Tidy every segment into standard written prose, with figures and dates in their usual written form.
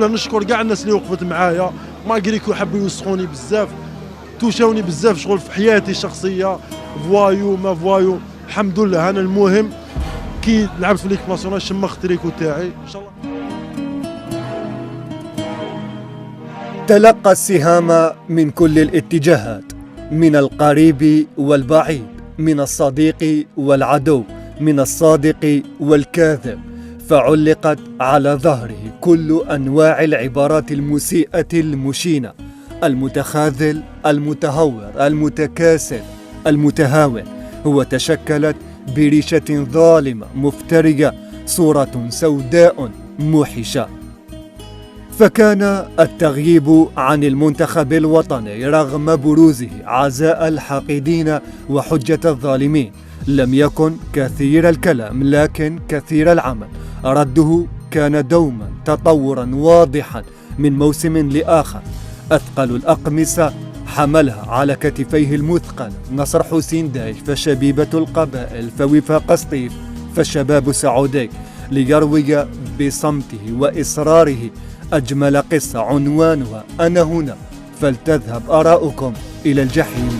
لله نشكر كاع الناس اللي وقفت معايا، ماغريكو حبوا يوسخوني بزاف، توشاوني بزاف شغل في حياتي الشخصيه، فوايو ما فوايو، الحمد لله. انا المهم كي لعبت في ليكيب ناسيونال شمخت التريكو تاعي ان شاء الله. تلقى السهام من كل الاتجاهات، من القريب والبعيد، من الصديق والعدو، من الصادق والكاذب، فعلقت على ظهره كل أنواع العبارات المسيئة المشينة: المتخاذل، المتهور، المتكاسل، المتهاون. وتشكلت بريشة ظالمة مفترية صورة سوداء موحشة. فكان التغييب عن المنتخب الوطني رغم بروزه عزاء الحاقدين وحجة الظالمين. لم يكن كثير الكلام لكن كثير العمل. رده كان دوما تطورا واضحا من موسم لآخر. أثقل الأقمصة حملها على كتفيه المثقل نصر حسين دايش، فشبيبة القبائل، فوفاق سطيف، فالشباب سعودي، ليروي بصمته وإصراره أجمل قصة عنوانها أنا هنا، فلتذهب آراؤكم إلى الجحيم.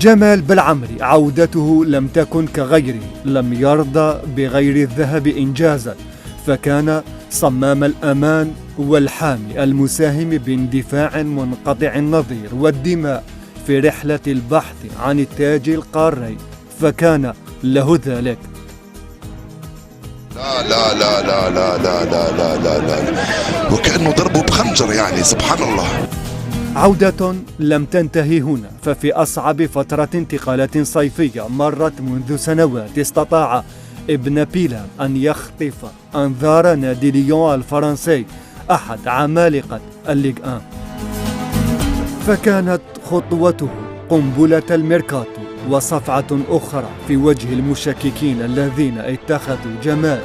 جمال بالعمري عودته لم تكن كغيره، لم يرضى بغير الذهب إنجازا، فكان صمام الأمان والحامي المساهم باندفاع منقطع النظير والدماء في رحلة البحث عن التاج القاري، فكان له ذلك. لا لا لا لا لا لا لا لا لا لا، وكأنه ضربه بخنجر يعني، سبحان الله. عودة لم تنتهي هنا، ففي أصعب فترة انتقالات صيفية مرت منذ سنوات استطاع ابن بيلام أن يخطف أنظار نادي ليون الفرنسي، أحد عمالقة الليغ 1. فكانت خطوته قنبلة الميركاتو وصفعة أخرى في وجه المشككين الذين اتخذوا جمال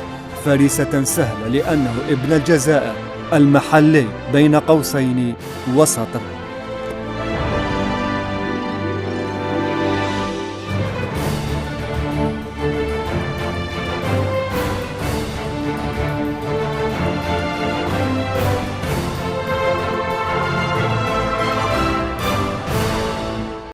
فريسة سهلة لأنه ابن الجزائر المحلي بين قوسين وسط.